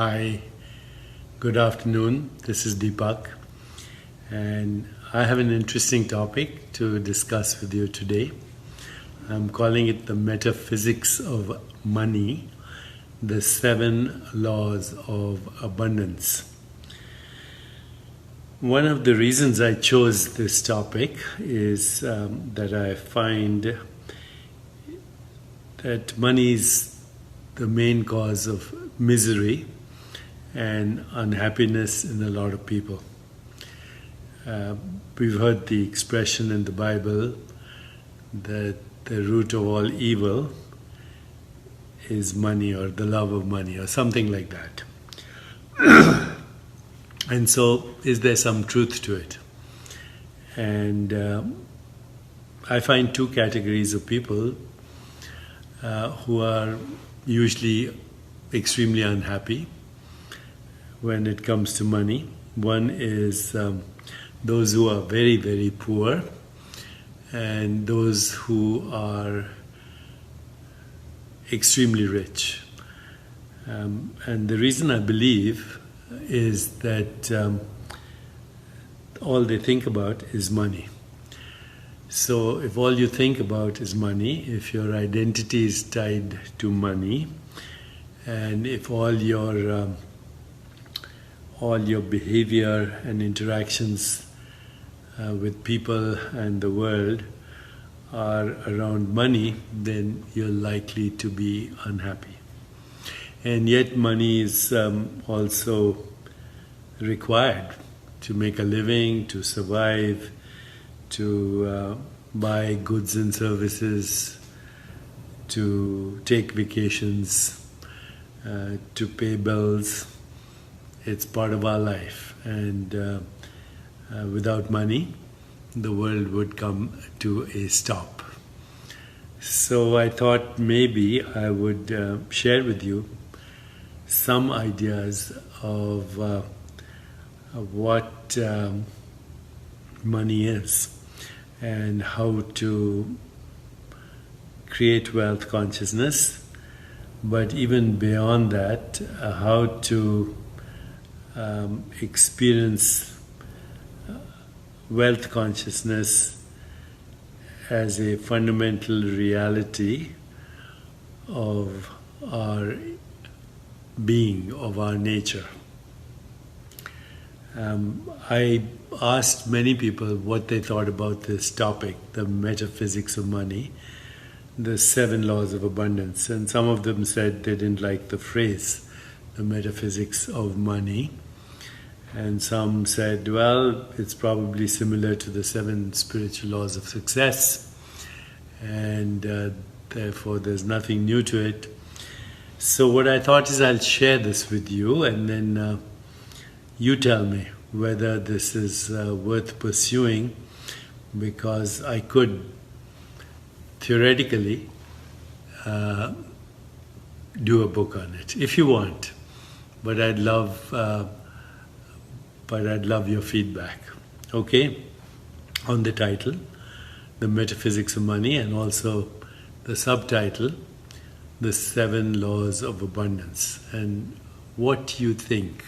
Hi, good afternoon. This is Deepak, and I have an interesting topic to discuss with you today. I'm calling it the metaphysics of money, the 7 laws of abundance. One of the reasons I chose this topic is that I find that money is the main cause of misery and unhappiness in a lot of people. We've heard the expression in the Bible that the root of all evil is money, or the love of money, or something like that. And so, is there some truth to it? And I find 2 categories of people who are usually extremely unhappy when it comes to money. One is those who are very, very poor, and those who are extremely rich. And the reason I believe is that all they think about is money. So if all you think about is money, if your identity is tied to money, and if all your behavior and interactions with people and the world are around money, then you're likely to be unhappy. And yet money is also required to make a living, to survive, to buy goods and services, to take vacations, to pay bills. It's part of our life, and without money, the world would come to a stop. So I thought maybe I would share with you some ideas of what money is and how to create wealth consciousness, but even beyond that, how to experience wealth consciousness as a fundamental reality of our being, of our nature. I asked many people what they thought about this topic, the metaphysics of money, the 7 laws of abundance, and some of them said they didn't like the phrase, the metaphysics of money, and some said, well, it's probably similar to the 7 spiritual laws of success, and therefore there's nothing new to it. So what I thought is I'll share this with you, and then you tell me whether this is worth pursuing, because I could theoretically do a book on it if you want, but I'd love your feedback. Okay, on the title, the metaphysics of money, and also the subtitle, the 7 laws of abundance, and what you think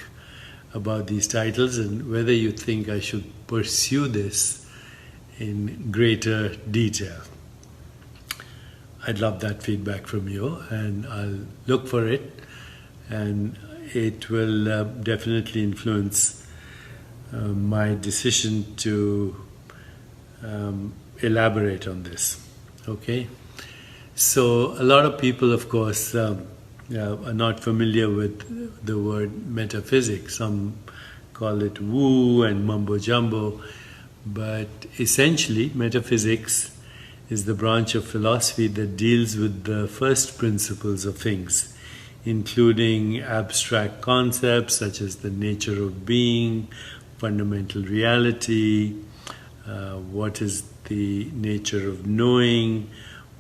about these titles, and whether you think I should pursue this in greater detail. I'd love that feedback from you, and I'll look for it, and it will definitely influence my decision to elaborate on this. Okay? So a lot of people, of course, are not familiar with the word metaphysics. Some call it woo and mumbo jumbo, but essentially metaphysics is the branch of philosophy that deals with the first principles of things, including abstract concepts such as the nature of being, fundamental reality, what is the nature of knowing,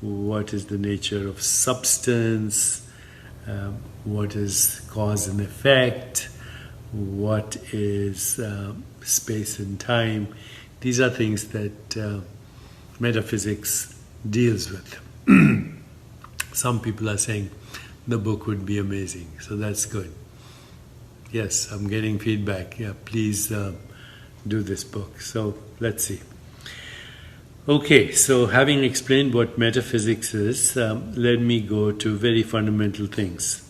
what is the nature of substance, what is cause and effect, what is space and time. These are things that metaphysics deals with. Some people are saying the book would be amazing, so that's good. Yes, I'm getting feedback. Yeah, please do this book. So let's see. Okay, so having explained what metaphysics is, let me go to very fundamental things.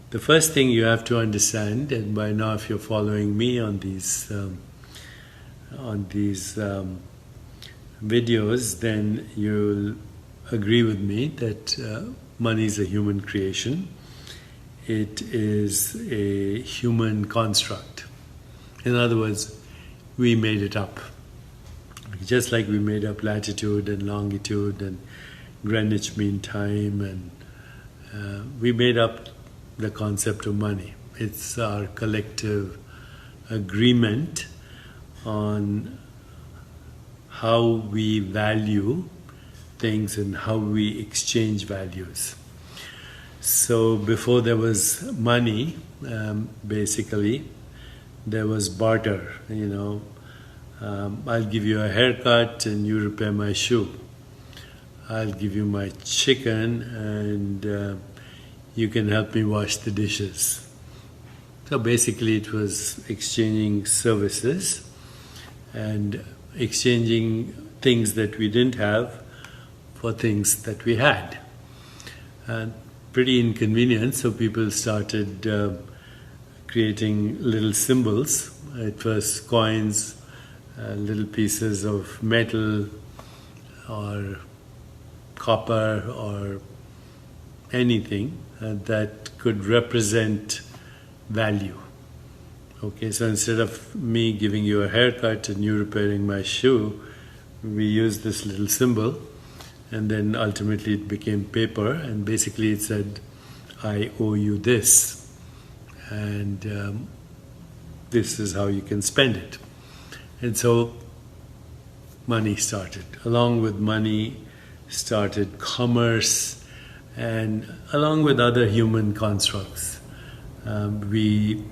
The first thing you have to understand, and by now if you're following me on these videos, then you'll agree with me that money is a human creation. It is a human construct. In other words, we made it up. Just like we made up latitude and longitude and Greenwich Mean Time, and we made up the concept of money. It's our collective agreement on how we value things and how we exchange values. So before there was money, basically, there was barter, I'll give you a haircut and you repair my shoe. I'll give you my chicken and you can help me wash the dishes. So basically it was exchanging services and exchanging things that we didn't have for things that we had. And pretty inconvenient, so people started creating little symbols. At first coins, little pieces of metal or copper or anything that could represent value. Okay, so instead of me giving you a haircut and you repairing my shoe, we used this little symbol, and then ultimately it became paper, and basically it said, I owe you this, and this is how you can spend it. And so money started. Along with money started commerce, and along with other human constructs. We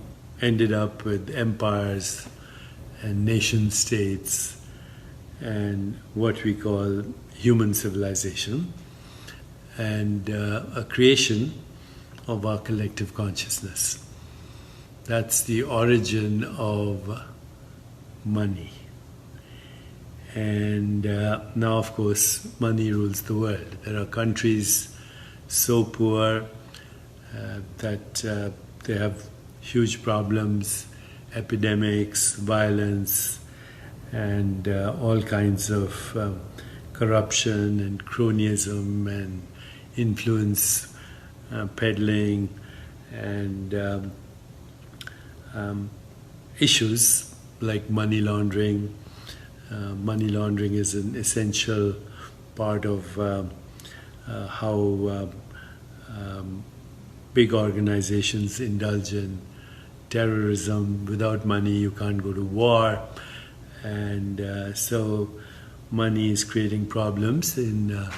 ended up with empires and nation states and what we call human civilization, and a creation of our collective consciousness. That's the origin of money. And now, of course, money rules the world. There are countries so poor that they have huge problems, epidemics, violence, and all kinds of corruption and cronyism and influence peddling and issues like money laundering. Money laundering is an essential part of how big organizations indulge in terrorism. Without money, you can't go to war. And so money is creating problems in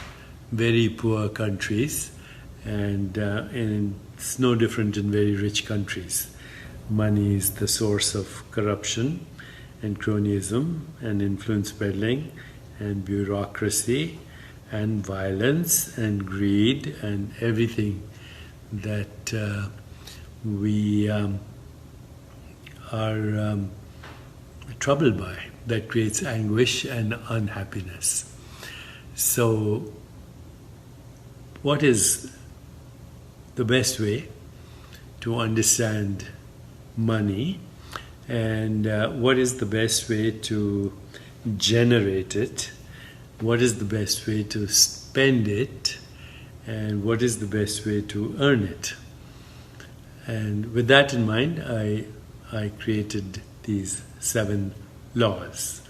very poor countries, and it's no different in very rich countries. Money is the source of corruption and cronyism and influence peddling and bureaucracy and violence and greed and everything that we are troubled by, that creates anguish and unhappiness. So what is the best way to understand money, and what is the best way to generate it, what is the best way to spend it, and what is the best way to earn it? And with that in mind, I created these 7 laws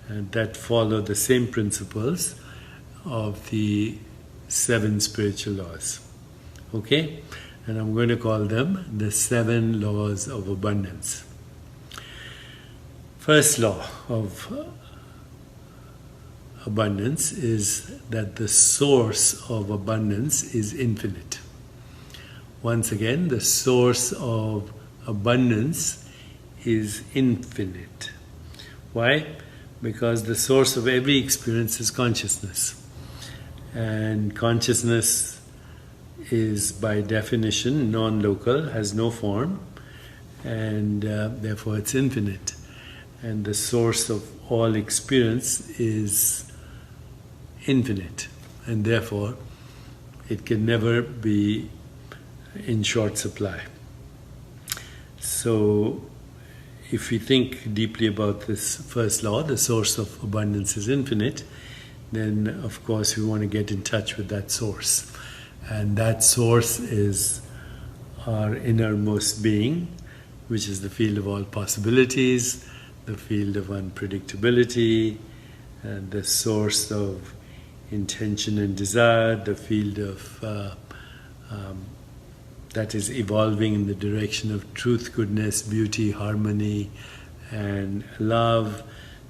that follow the same principles of the 7 spiritual laws. Okay? And I'm going to call them the 7 laws of abundance. First law of abundance is that the source of abundance is infinite. Once again, the source of abundance is infinite. Why? Because the source of every experience is consciousness. And consciousness is by definition non-local, has no form, and therefore it's infinite. And the source of all experience is infinite, and therefore it can never be in short supply. So if we think deeply about this first law, the source of abundance is infinite, then of course we want to get in touch with that source. And that source is our innermost being, which is the field of all possibilities, the field of unpredictability, and the source of intention and desire, the field of that is evolving in the direction of truth, goodness, beauty, harmony, and love,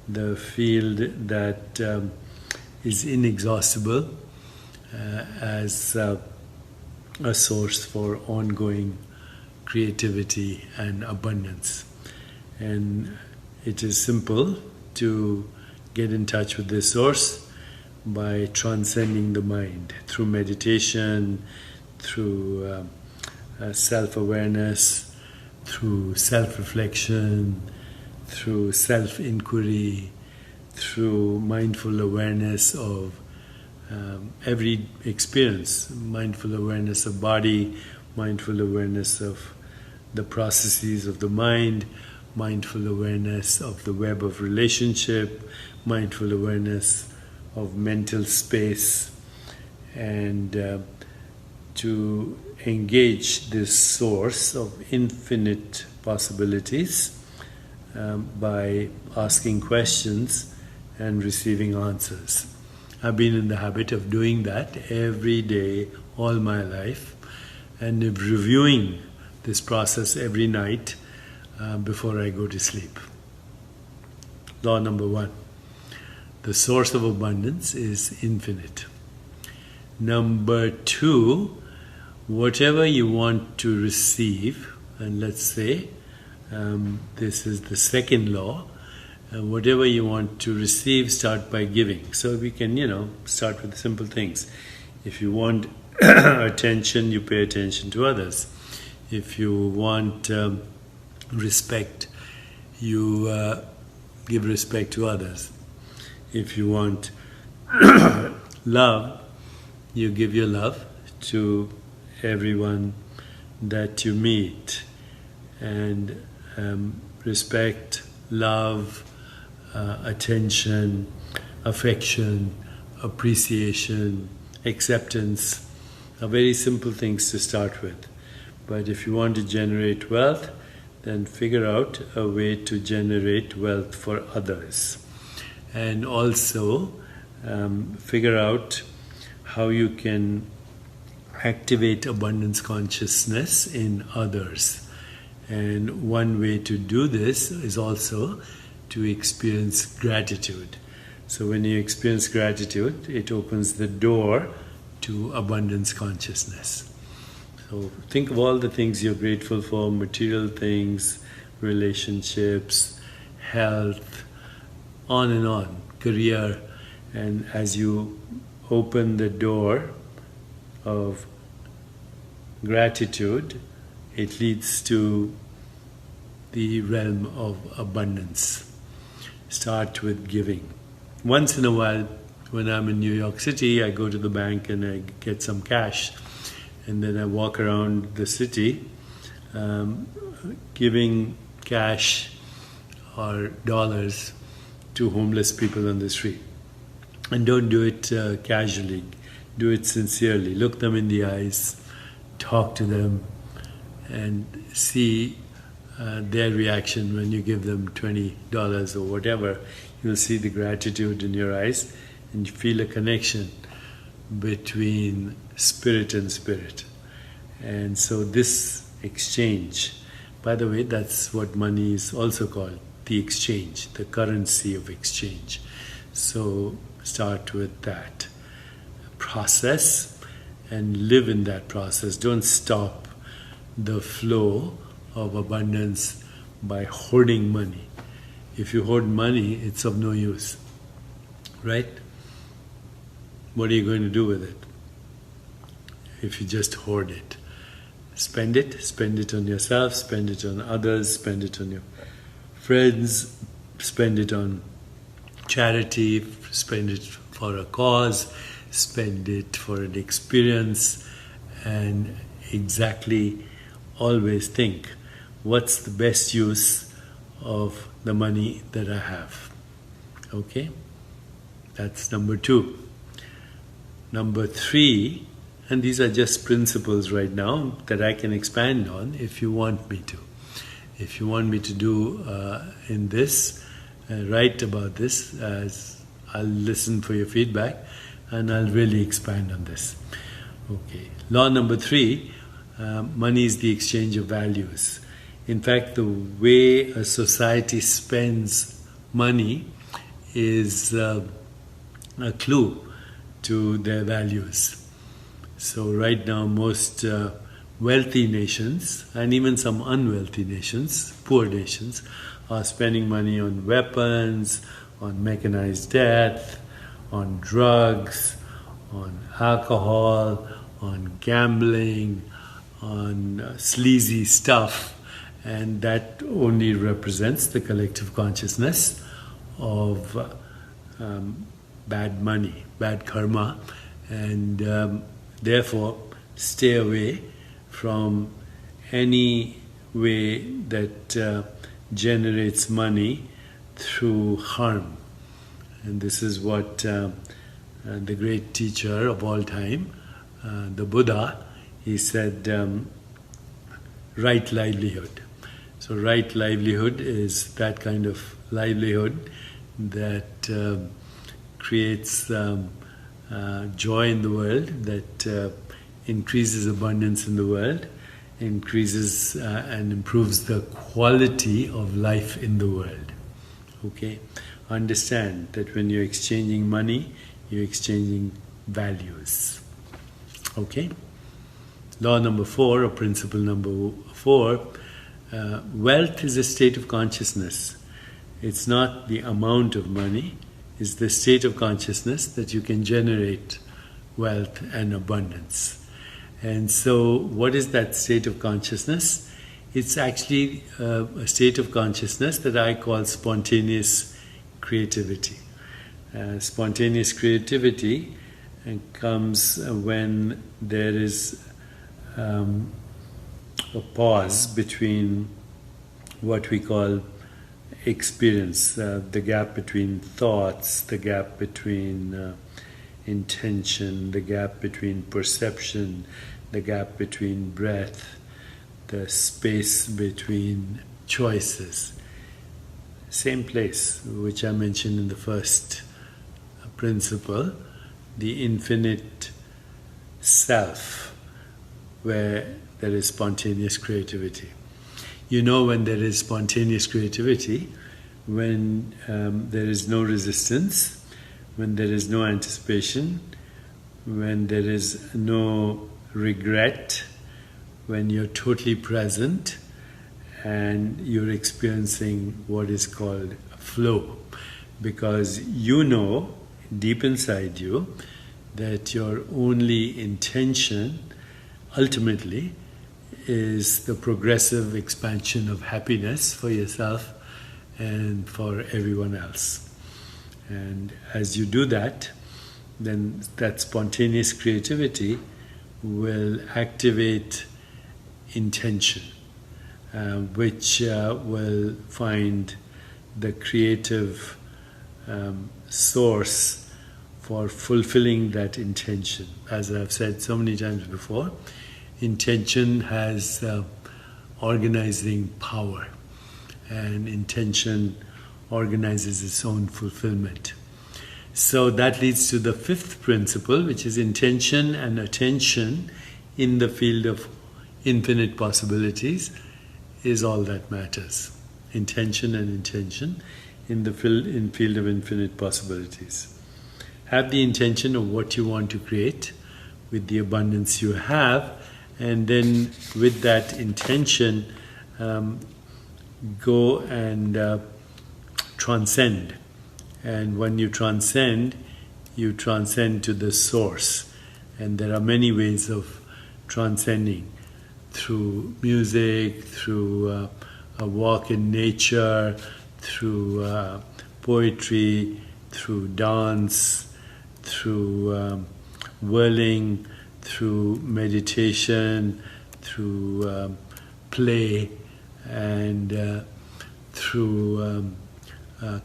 the field that is inexhaustible as a source for ongoing creativity and abundance. And it is simple to get in touch with this source by transcending the mind through meditation, through self-awareness, through self-reflection, through self-inquiry, through mindful awareness of every experience, mindful awareness of body, mindful awareness of the processes of the mind, mindful awareness of the web of relationship, mindful awareness of mental space, and to engage this source of infinite possibilities by asking questions and receiving answers. I've been in the habit of doing that every day, all my life, and reviewing this process every night before I go to sleep. Law number 1. The source of abundance is infinite. Number 2, whatever you want to receive, and let's say this is the second law, whatever you want to receive, start by giving. So we can, start with simple things. If you want attention, you pay attention to others. If you want respect, you give respect to others. If you want love, you give your love to everyone that you meet. And respect, love, attention, affection, appreciation, acceptance are very simple things to start with. But if you want to generate wealth, then figure out a way to generate wealth for others. And also figure out how you can activate abundance consciousness in others. And one way to do this is also to experience gratitude. So when you experience gratitude, it opens the door to abundance consciousness. So think of all the things you're grateful for: material things, relationships, health, on and on, career. And as you open the door of gratitude, it leads to the realm of abundance. Start with giving. Once in a while, when I'm in New York City, I go to the bank and I get some cash, and then I walk around the city giving cash or dollars to homeless people on the street. And don't do it casually. Do it sincerely. Look them in the eyes, talk to them, and see their reaction when you give them $20 or whatever. You'll see the gratitude in your eyes, and you feel a connection between spirit and spirit. And so this exchange, by the way, that's what money is also called, the exchange, the currency of exchange. So start with that process and live in that process. Don't stop the flow of abundance by hoarding money. If you hoard money, it's of no use, right? What are you going to do with it if you just hoard it? Spend it on yourself, spend it on others, spend it on your friends, spend it on charity, spend it for a cause, spend it for an experience, and exactly always think, what's the best use of the money that I have? Okay? That's number 2. Number 3, and these are just principles right now that I can expand on if you want me to. If you want me to do in this, write about this, I'll listen for your feedback and I'll really expand on this. Okay. Law number 3, money is the exchange of values. In fact, the way a society spends money is a clue to their values. So right now most wealthy nations and even some unwealthy nations, poor nations, are spending money on weapons, on mechanized death, on drugs, on alcohol, on gambling, on sleazy stuff, and that only represents the collective consciousness of bad money, bad karma, and therefore stay away from any way that generates money through harm. And this is what the great teacher of all time, the Buddha, he said, right livelihood. So right livelihood is that kind of livelihood that creates joy in the world, that increases abundance in the world, increases and improves the quality of life in the world. Okay? Understand that when you're exchanging money, you're exchanging values. Okay? Law number 4, or principle number 4, wealth is a state of consciousness. It's not the amount of money, it's the state of consciousness that you can generate wealth and abundance. And so, what is that state of consciousness? It's actually a state of consciousness that I call spontaneous creativity. Spontaneous creativity comes when there is a pause between what we call experience, the gap between thoughts, the gap between intention, the gap between perception, the gap between breath, the space between choices. Same place which I mentioned in the first principle, the infinite self, where there is spontaneous creativity. You know when there is spontaneous creativity, when there is no resistance, when there is no anticipation, when there is no regret, when you're totally present and you're experiencing what is called flow. Because you know deep inside you that your only intention ultimately is the progressive expansion of happiness for yourself and for everyone else. And as you do that, then that spontaneous creativity will activate intention, which will find the creative source for fulfilling that intention. As I've said so many times before, intention has organizing power, and intention organizes its own fulfillment. So that leads to the 5th principle, which is intention and attention in the field of infinite possibilities is all that matters. Intention and intention in the field of infinite possibilities. Have the intention of what you want to create with the abundance you have, and then with that intention go and transcend. And when you transcend to the source. And there are many ways of transcending. through music, through a walk in nature, through poetry, through dance, through whirling, through meditation, through play, and through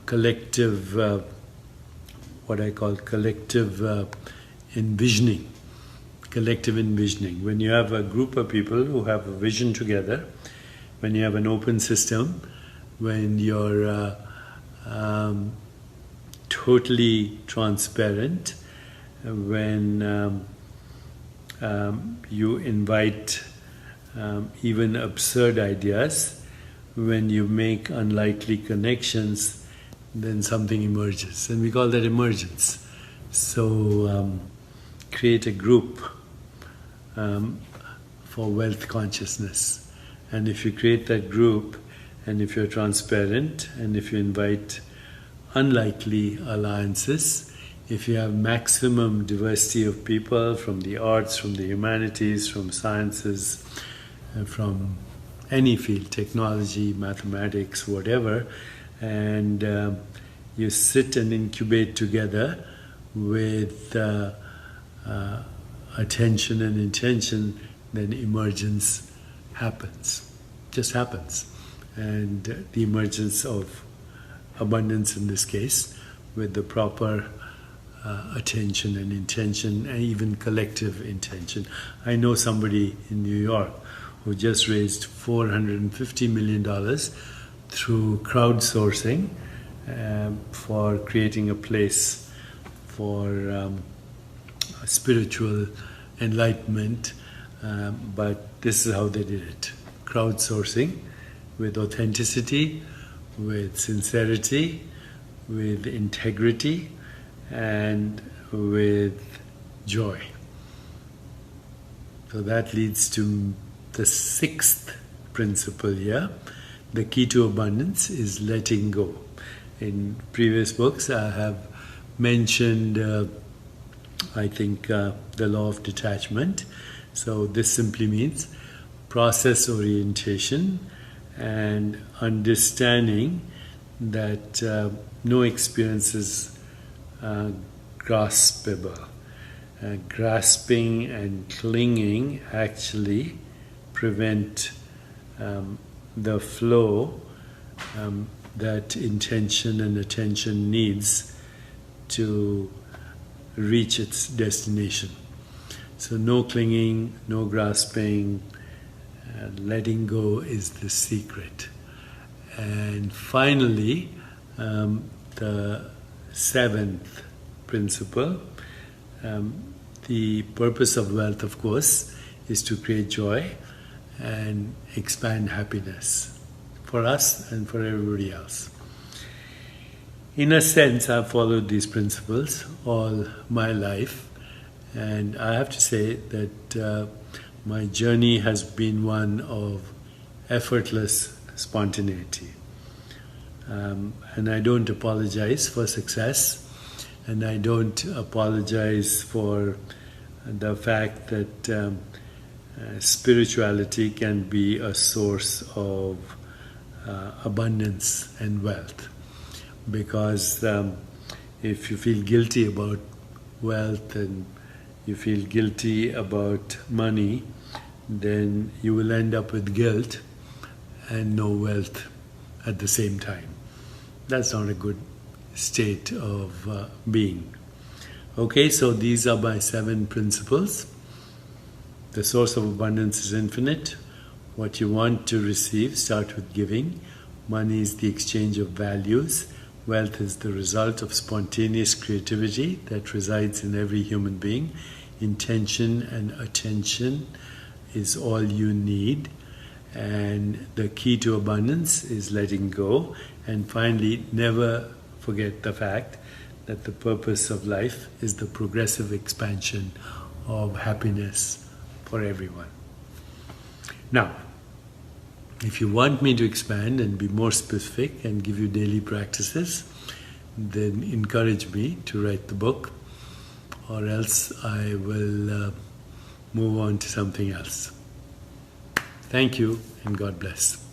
collective, what I call collective envisioning. Collective envisioning. When you have a group of people who have a vision together, when you have an open system, when you're totally transparent, when you invite even absurd ideas, when you make unlikely connections, then something emerges. And we call that emergence. So create a group for wealth consciousness. And if you create that group, and if you're transparent, and if you invite unlikely alliances, if you have maximum diversity of people from the arts, from the humanities, from sciences, from any field, technology, mathematics, whatever, and you sit and incubate together with attention and intention, then emergence happens, just happens. And the emergence of abundance in this case, with the proper attention and intention, and even collective intention. I know somebody in New York who just raised $450 million through crowdsourcing for creating a place for spiritual enlightenment, but this is how they did it. Crowdsourcing with authenticity, with sincerity, with integrity, and with joy. So that leads to the sixth principle here. The key to abundance is letting go. In previous books I have mentioned, I think, the law of detachment. So this simply means process orientation and understanding that no experience is graspable. Grasping and clinging actually prevent the flow that intention and attention needs to reach its destination. So no clinging, no grasping, letting go is the secret. And finally, the seventh principle, the purpose of wealth, of course, is to create joy and expand happiness for us and for everybody else. In a sense, I've followed these principles all my life, and I have to say that my journey has been one of effortless spontaneity. And I don't apologize for success, and I don't apologize for the fact that spirituality can be a source of abundance and wealth. Because if you feel guilty about wealth and you feel guilty about money, then you will end up with guilt and no wealth at the same time. That's not a good state of being. Okay, so these are my 7 principles. The source of abundance is infinite. What you want to receive, start with giving. Money is the exchange of values. Wealth is the result of spontaneous creativity that resides in every human being. Intention and attention is all you need. And the key to abundance is letting go. And finally, never forget the fact that the purpose of life is the progressive expansion of happiness for everyone. Now, if you want me to expand and be more specific and give you daily practices, then encourage me to write the book, or else I will move on to something else. Thank you and God bless.